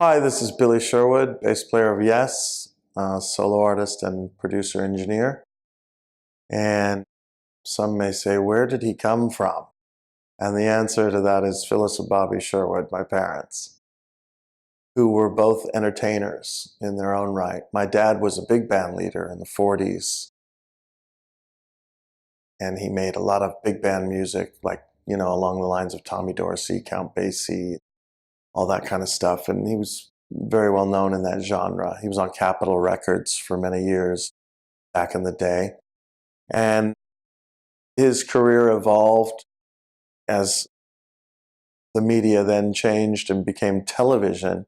Hi, this is Billy Sherwood, bass player of Yes, solo artist and producer engineer. And some may say, where did he come from? And the answer to that is Phyllis and Bobby Sherwood, my parents, who were both entertainers in their own right. My dad was a big band leader in the 40s, and he made a lot of big band music, like, along the lines of Tommy Dorsey, Count Basie, all that kind of stuff. And he was very well known in that genre. He was on Capitol Records for many years back in the day. And his career evolved as the media then changed and became television.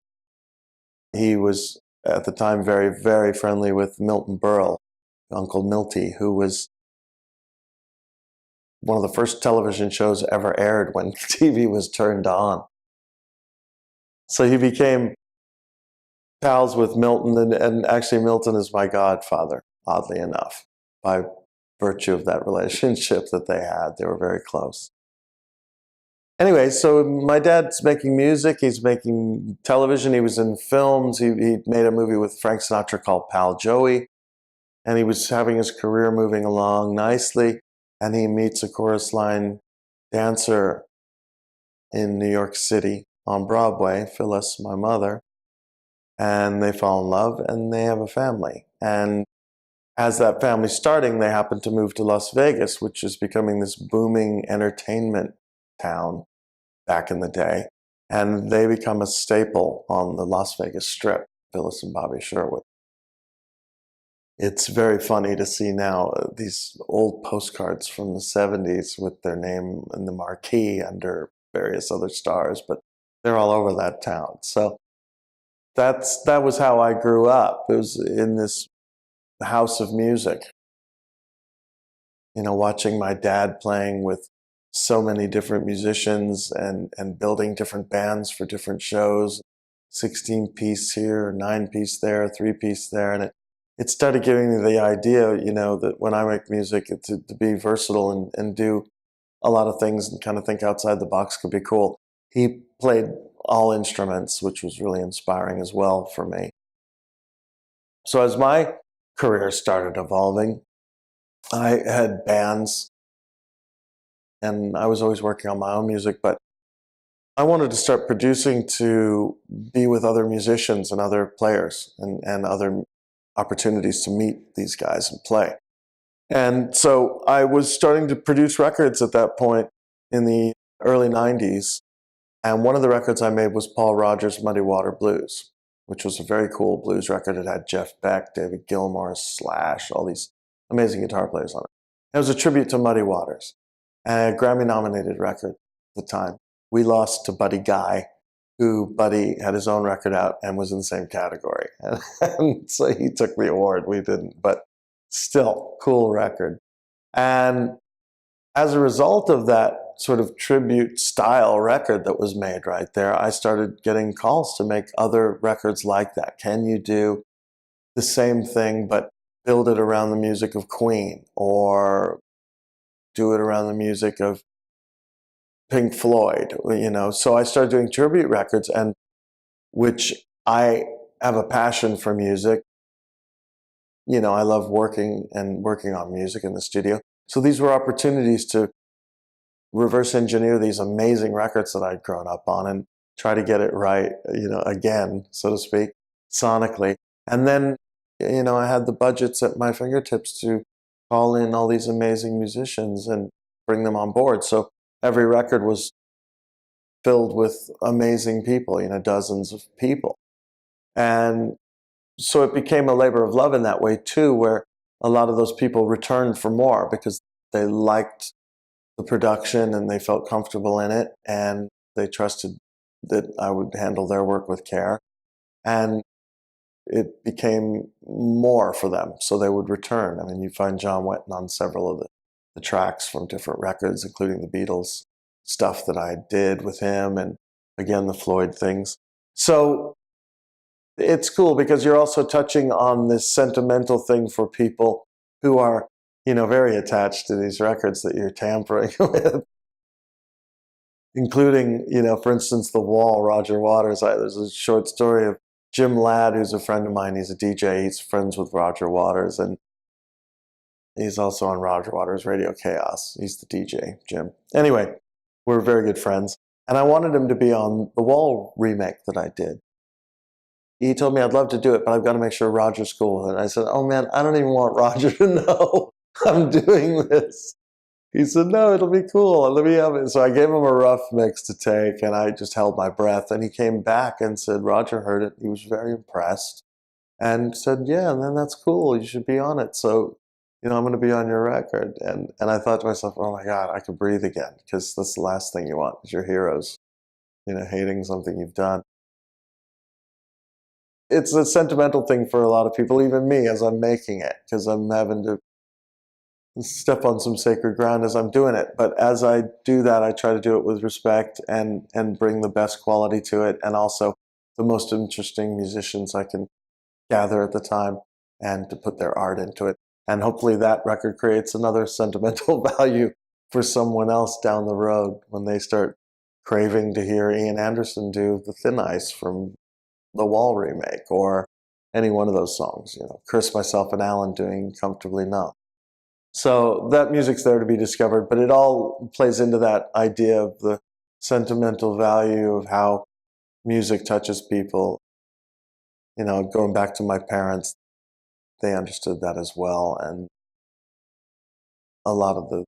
He was at the time very, very friendly with Milton Berle, Uncle Milty, who was one of the first television shows ever aired when TV was turned on. So he became pals with Milton, and actually Milton is my godfather, oddly enough, by virtue of that relationship that they had. They were very close. Anyway, so my dad's making music, he's making television, he was in films, he made a movie with Frank Sinatra called Pal Joey, and he was having his career moving along nicely, and he meets a chorus line dancer in New York City on Broadway, Phyllis, my mother, and they fall in love and they have a family. And as that family's starting, they happen to move to Las Vegas, which is becoming this booming entertainment town back in the day. And they become a staple on the Las Vegas Strip, Phyllis and Bobby Sherwood. It's very funny to see now these old postcards from the 70s with their name in the marquee under various other stars, but they're all over that town. So that was how I grew up. It was in this house of music, watching my dad playing with so many different musicians and building different bands for different shows, 16-piece here, 9-piece there, 3-piece there. And it started giving me the idea, that when I make music, to be versatile and do a lot of things and kind of think outside the box could be cool. He played all instruments, which was really inspiring as well for me. So as my career started evolving, I had bands, and I was always working on my own music, but I wanted to start producing to be with other musicians and other players and other opportunities to meet these guys and play. And so I was starting to produce records at that point in the early 90s. And one of the records I made was Paul Rodgers' Muddy Water Blues, which was a very cool blues record. It had Jeff Beck, David Gilmour, Slash, all these amazing guitar players on it. It was a tribute to Muddy Waters, and a Grammy-nominated record at the time. We lost to Buddy Guy, who Buddy had his own record out and was in the same category. And so he took the award, we didn't, but still, cool record. And as a result of that sort of tribute style record that was made right there, I started getting calls to make other records like that. Can you do the same thing but build it around the music of Queen, or do it around the music of Pink Floyd, So I started doing tribute records, and which I have a passion for music. I love working on music in the studio. So these were opportunities to reverse engineer these amazing records that I'd grown up on and try to get it right, again, so to speak, sonically. And then, I had the budgets at my fingertips to call in all these amazing musicians and bring them on board. So every record was filled with amazing people, dozens of people. And so it became a labor of love in that way too, where a lot of those people returned for more because they liked the production and they felt comfortable in it, and they trusted that I would handle their work with care. And it became more for them, so they would return. I mean, you find John Wetton on several of the tracks from different records, including the Beatles stuff that I did with him, and again, the Floyd things. So it's cool because you're also touching on this sentimental thing for people who are, very attached to these records that you're tampering with. including, for instance, The Wall, Roger Waters. There's a short story of Jim Ladd, who's a friend of mine. He's a DJ. He's friends with Roger Waters, and he's also on Roger Waters' Radio Chaos. He's the DJ, Jim. Anyway, we're very good friends. And I wanted him to be on the Wall remake that I did. He told me, I'd love to do it, but I've got to make sure Roger's cool with it. And I said, oh man, I don't even want Roger to know I'm doing this. He said, no, it'll be cool. Let me have it. So I gave him a rough mix to take, and I just held my breath. And he came back and said, Roger heard it. He was very impressed and said, yeah, and then that's cool. You should be on it. So, I'm going to be on your record. And I thought to myself, oh my God, I could breathe again, because that's the last thing you want is your heroes, hating something you've done. It's a sentimental thing for a lot of people, even me, as I'm making it, because I'm having to step on some sacred ground as I'm doing it. But as I do that, I try to do it with respect and bring the best quality to it, and also the most interesting musicians I can gather at the time, and to put their art into it. And hopefully that record creates another sentimental value for someone else down the road when they start craving to hear Ian Anderson do The Thin Ice from the Wall remake, or any one of those songs, Chris, myself, and Alan doing Comfortably Numb. So that music's there to be discovered, but it all plays into that idea of the sentimental value of how music touches people. Going back to my parents, they understood that as well, and a lot of the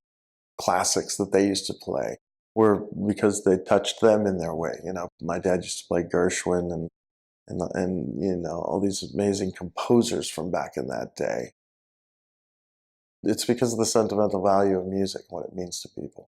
classics that they used to play were because they touched them in their way. My dad used to play Gershwin and all these amazing composers from back in that day. It's because of the sentimental value of music, what it means to people.